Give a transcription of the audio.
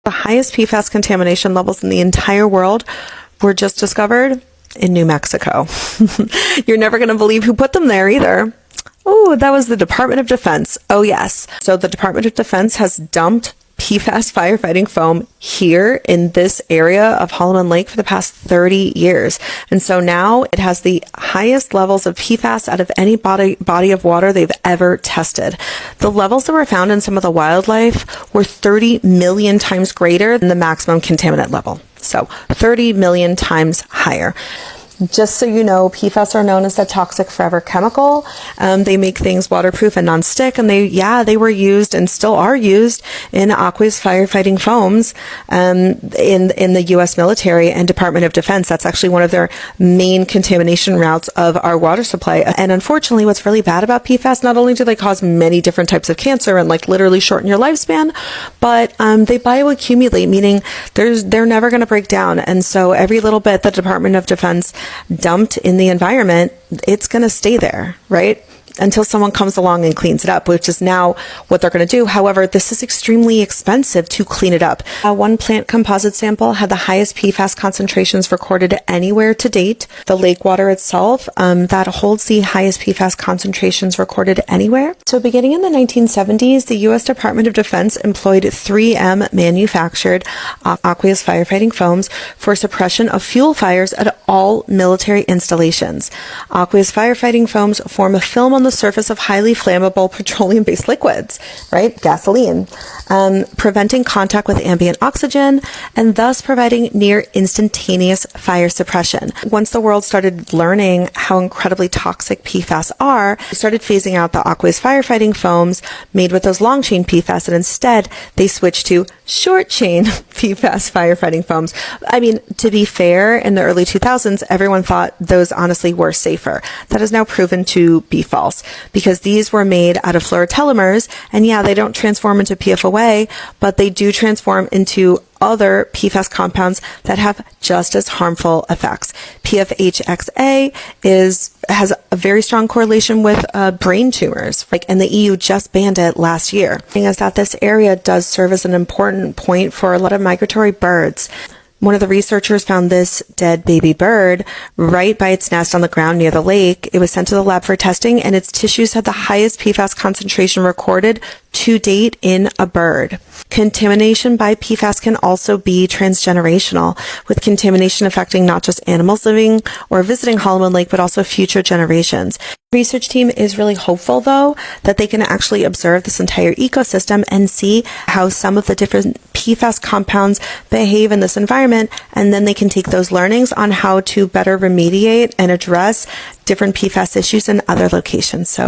The highest PFAS contamination levels in the entire world were just discovered in New Mexico. You're never going to believe who put them there either. Oh, that was the Department of Defense. Oh, yes. So the Department of Defense has dumped PFAS firefighting foam here in this area of Holloman Lake for the past 30 years. And so now it has the highest levels of PFAS out of any body of water they've ever tested. The levels that were found in some of the wildlife were 30 million times greater than the maximum contaminant level. So 30 million times higher. Just so you know, PFAS are known as the toxic forever chemical. They make things waterproof and non-stick, and they were used and still are used in aqueous firefighting foams in the U.S. military and Department of Defense. That's actually one of their main contamination routes of our water supply. And unfortunately, what's really bad about PFAS, not only do they cause many different types of cancer and like literally shorten your lifespan, but they bioaccumulate, meaning they're never going to break down. And so every little bit the Department of Defense dumped in the environment, it's going to stay there, right? Until someone comes along and cleans it up, which is now what they're going to do. However, this is extremely expensive to clean it up. One plant composite sample had the highest PFAS concentrations recorded anywhere to date. The lake water itself, that holds the highest PFAS concentrations recorded anywhere. So beginning in the 1970s, the U.S. Department of Defense employed 3M manufactured aqueous firefighting foams for suppression of fuel fires at all military installations. Aqueous firefighting foams form a film on the surface of highly flammable petroleum-based liquids, right? Gasoline, preventing contact with ambient oxygen and thus providing near instantaneous fire suppression. Once the world started learning how incredibly toxic PFAS are, they started phasing out the aqueous firefighting foams made with those long-chain PFAS, and instead they switched to short-chain PFAS firefighting foams. I mean, to be fair, in the early 2000s, everyone thought those honestly were safer. That is now proven to be false, because these were made out of fluorotelomers, and yeah, they don't transform into PFOA, but they do transform into other PFAS compounds that have just as harmful effects. PFHXA has a very strong correlation with brain tumors, and the EU just banned it last year. The thing is that this area does serve as an important point for a lot of migratory birds. One of the researchers found this dead baby bird right by its nest on the ground near the lake. It was sent to the lab for testing, and its tissues had the highest PFAS concentration recorded to date in a bird. Contamination by PFAS can also be transgenerational, with contamination affecting not just animals living or visiting Holloman Lake, but also future generations. The research team is really hopeful, though, that they can actually observe this entire ecosystem and see how some of the different PFAS compounds behave in this environment, and then they can take those learnings on how to better remediate and address different PFAS issues in other locations. So